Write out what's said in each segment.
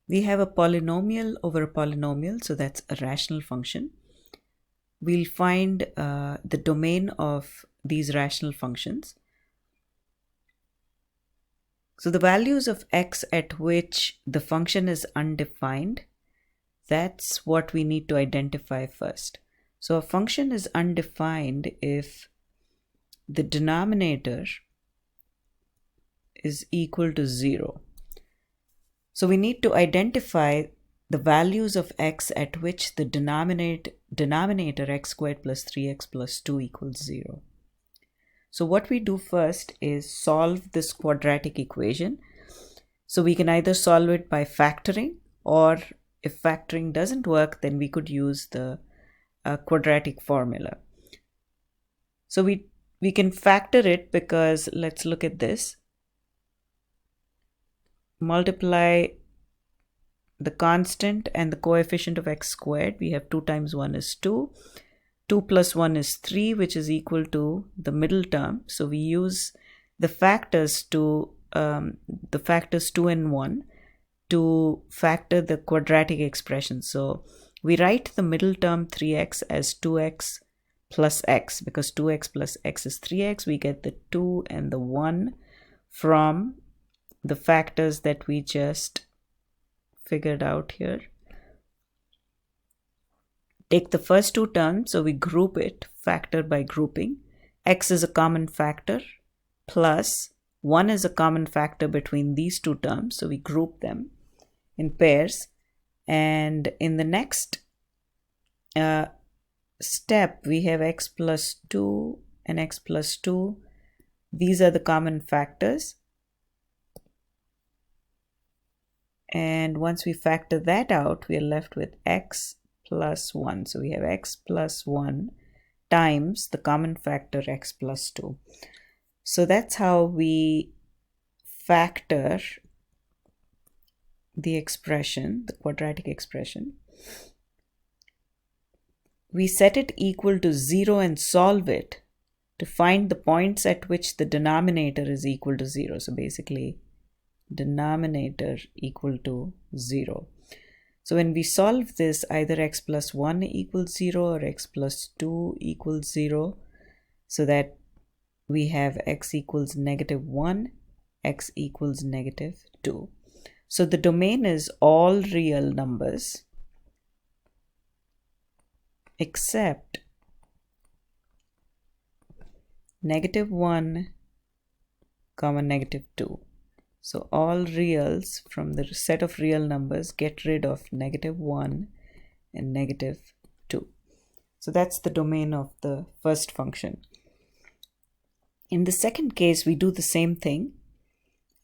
We have a polynomial over a polynomial, so that's a rational function. We'll find the domain of these rational functions. So the values of x at which the function is undefined, that's what we need to identify first. So a function is undefined if the denominator is equal to 0. So we need to identify the values of x at which the denominator x squared plus 3x plus 2 equals 0. So what we do first is solve this quadratic equation. So we can either solve it by factoring, or if factoring doesn't work, then we could use the quadratic formula. So we can factor it because, let's look at this. Multiply the constant and the coefficient of x squared. We have 2 times 1 is 2. 2 plus 1 is 3, which is equal to the middle term. So we use the factors 2 and 1 to factor the quadratic expression. So we write the middle term 3x as 2x plus x, because 2x plus x is 3x. We get the 2 and the 1 from the factors that we just figured out here. Take the first two terms, so we group it, factor by grouping. X is a common factor, plus 1 is a common factor between these two terms, so we group them in pairs. And in the next step, we have x plus 2 and x plus 2. These are the common factors. And once we factor that out, we are left with x plus 1. So we have x plus 1 times the common factor x plus 2. So that's how we factor the expression, the quadratic expression. We set it equal to 0 and solve it to find the points at which the denominator is equal to 0. So basically, denominator equal to 0. So when we solve this, either x plus 1 equals 0 or x plus 2 equals 0, so that we have x equals -1, x equals -2. So the domain is all real numbers except -1, -2. So all reals from the set of real numbers get rid of -1 and -2. So that's the domain of the first function. In the second case, we do the same thing.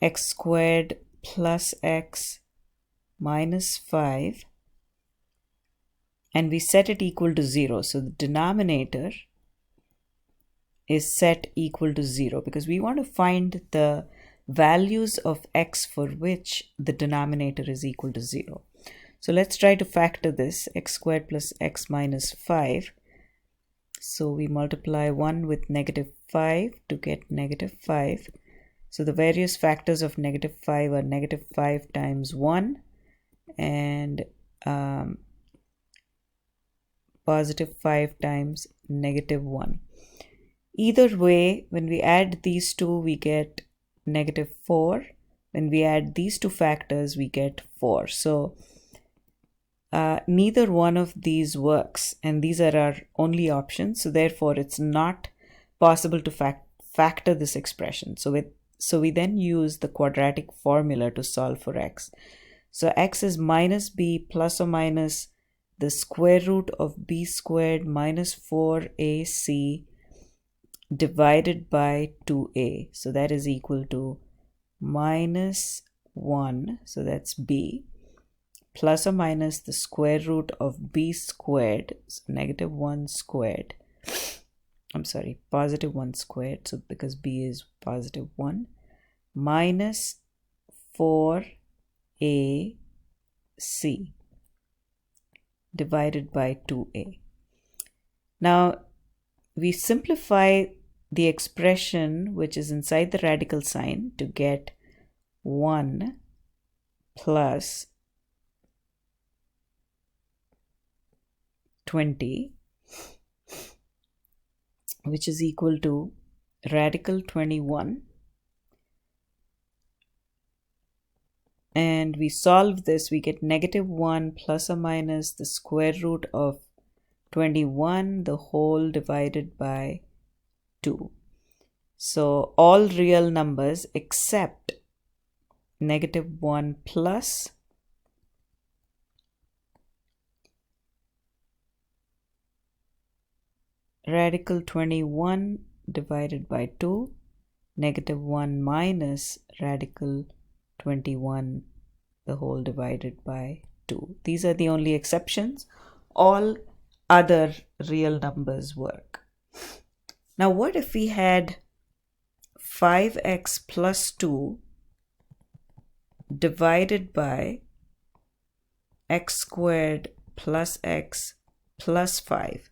X squared plus x minus 5. And we set it equal to 0. So the denominator is set equal to 0 because we want to find the values of x for which the denominator is equal to 0. So let's try to factor this, x squared plus x minus 5. So we multiply 1 with -5 to get -5. So the various factors of -5 are -5 times 1 and +5 times -1. Either way, when we add these two, we get -4. When we add these two factors, we get 4. So neither one of these works, and these are our only options. So therefore, it's not possible to factor this expression. So we then use the quadratic formula to solve for x. So x is minus b plus or minus the square root of b squared minus 4ac divided by 2a. So that is equal to -1, so that's b, plus or minus the square root of b squared, so -1 squared. I'm sorry, +1 squared, so because b is +1, minus 4ac divided by 2a. Now, we simplify the expression which is inside the radical sign to get 1 plus 20, which is equal to radical 21. And we solve this, we get -1 plus or minus the square root of 21, the whole divided by 2. So all real numbers except -1 plus radical 21 divided by 2, -1 minus radical 21, the whole divided by 2. These are the only exceptions. All other real numbers work. Now what if we had 5x plus 2 divided by x squared plus x plus 5?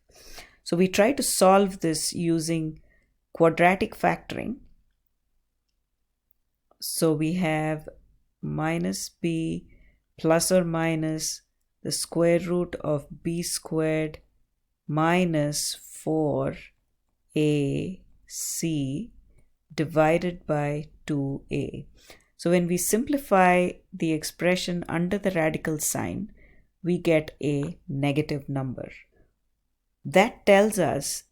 So we try to solve this using quadratic factoring. So we have minus b plus or minus the square root of b squared minus 4ac divided by 2a. So when we simplify the expression under the radical sign, we get a negative number. That tells us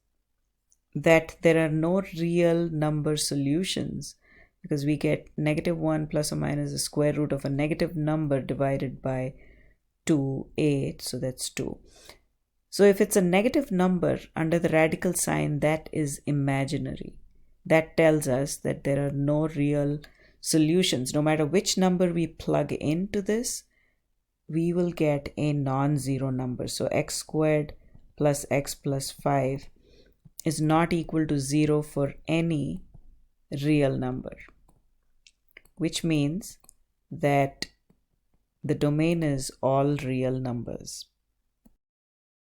that there are no real number solutions, because we get -1 plus or minus the square root of a negative number divided by 2a, so that's 2. So if it's a negative number under the radical sign, that is imaginary. That tells us that there are no real solutions. No matter which number we plug into this, we will get a non-zero number. So x squared plus x plus 5 is not equal to 0 for any real number, which means that the domain is all real numbers.